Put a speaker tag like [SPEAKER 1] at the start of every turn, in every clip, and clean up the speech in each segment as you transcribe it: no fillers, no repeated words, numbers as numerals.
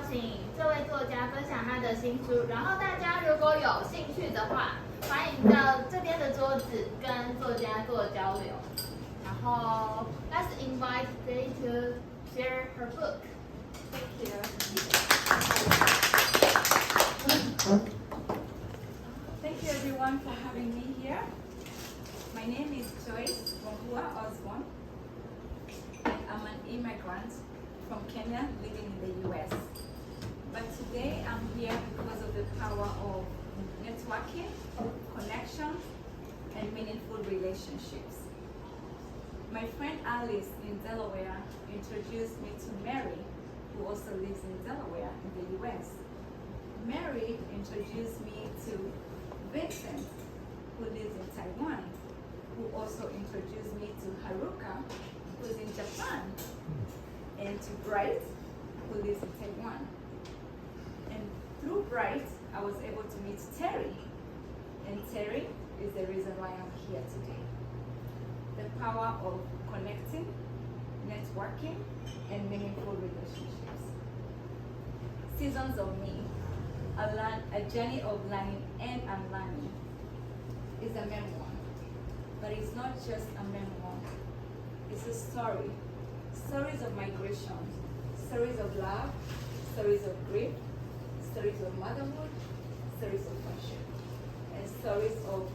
[SPEAKER 1] 请这位作家分享他的新书，然后大家如果有兴趣的话，欢迎到这边的桌子跟作家做交流。然后 let's invite Faye to share her book. Thank you.
[SPEAKER 2] Thank you everyone for having me here. My name is Joyce Wambua Osborne. I'm an immigrant from Kenya living in the US. But today I'm here because of the power of networking, connection, and meaningful relationships. My friend Alice in Delaware introduced me to Mary, who also lives in Delaware in the US. Mary introduced me to Vincent, who lives in Taiwan, who also introduced me to Haruka, who's in Japan, and to Bright, who lives in Taiwan. And through Bright, I was able to meet Terry, and Terry is the reason why I'm here today. The power of connecting, networking, and meaningful relationships. Seasons of Me, a journey of learning and unlearning, is a memoir. But it's not just a memoir, it's a story. Stories of migration, stories of love, stories of grief, stories of motherhood, stories of friendship, and stories of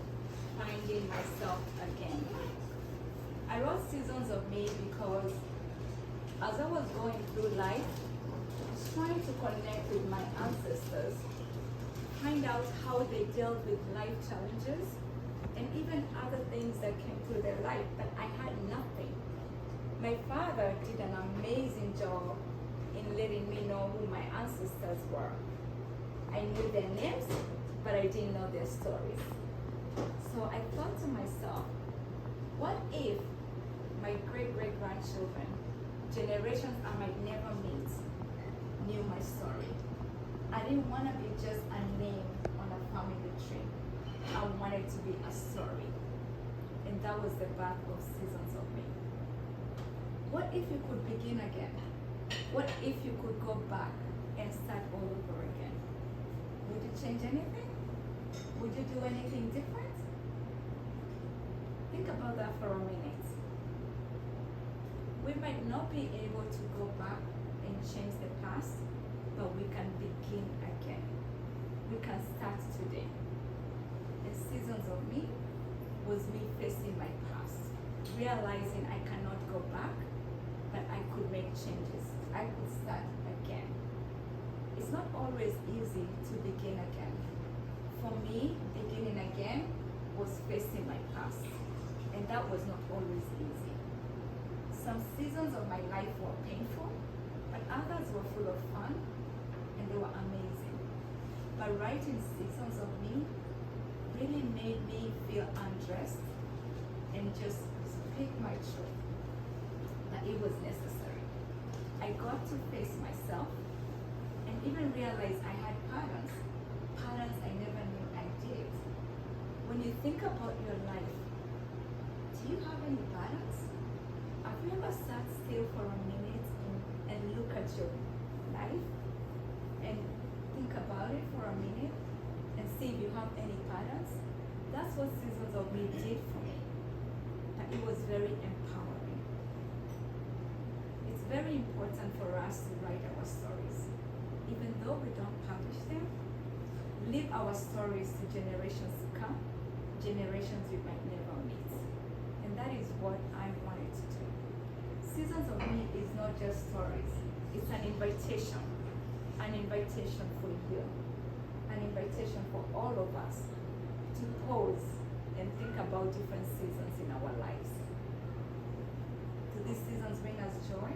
[SPEAKER 2] finding myself again. I wrote Seasons of Me because as I was going through life, trying to connect with my ancestors, find out how they dealt with life challenges, and even other things that came through their life, but I had nothing. My father did an amazing job in letting me know who my ancestors were. I knew their names, but I didn't know their stories. So I thought to myself, what if my great-great-grandchildren, generations I might never meet, knew my story? I didn't want to be just a name on a family tree. I wanted to be a story. And that was the birth of Seasons of Me. What if you could begin again? What if you could go back and start all over again? Would you change anything? Would you do anything different? Think about that for a minute. We might not be able to go back and change the past, but we can begin again. We can start today. And Seasons of Me was me facing my past, realizing I cannot go back, but I could make changes. I could start again. It's not always easy to begin again. For me, beginning again was facing my past, and that was not always easy. Some seasons of my life were painful, but others were full of fun, and they were amazing. But writing Seasons of Me really made me feel undressed and just speak my truth, that it was necessary. I got to face myself and even realize I had patterns I never knew I did. When you think about your life, do you have any patterns? Have you ever sat still for a minute and look at your life and think about it for a minute and see if you have any patterns? That's what Seasons of Me did for me. And it was very empowering. It's very important for us to write our stories. Even though we don't publish them, leave our stories to generations to come, generations we might never meet. And that is what I wanted to do. Seasons of Me is not just stories. It's an invitation for you, an invitation for all of us to pause and think about different seasons in our lives. Do these seasons bring us joy?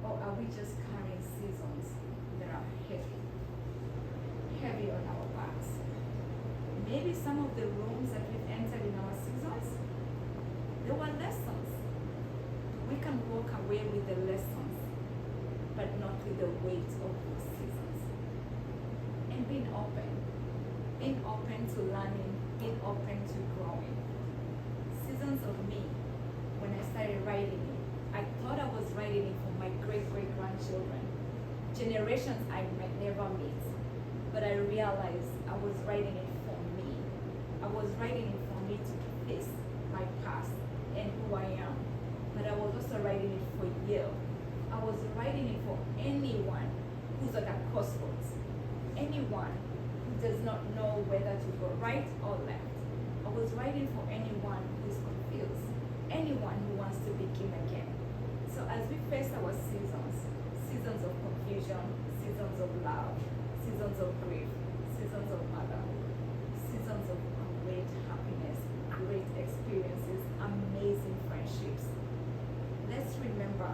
[SPEAKER 2] Or are we just carrying seasons that are heavy on our backs? Maybe some of the rooms that we've entered in our seasons, there were lessons. We can walk away with the lessons, but not with the weight of those seasons. And being open to learning, being open to growing. Seasons of Me, when I started writing it, I thought I was writing it for my great-great-grandchildren. generations I might never meet. But I realized I was writing it for me. I was writing it for me to face my past and who I am. But I was also writing it for you. I was writing it for anyone who's at a crossroads. Anyone who does not know whether to go right or left. I was writing for anyone who's confused. Anyone who wants to begin again. So as we face our seasons, seasons of confusion, seasons of love, seasons of grief, seasons of motherhood, seasons of great happiness, great experiences, amazing friendships. Let's remember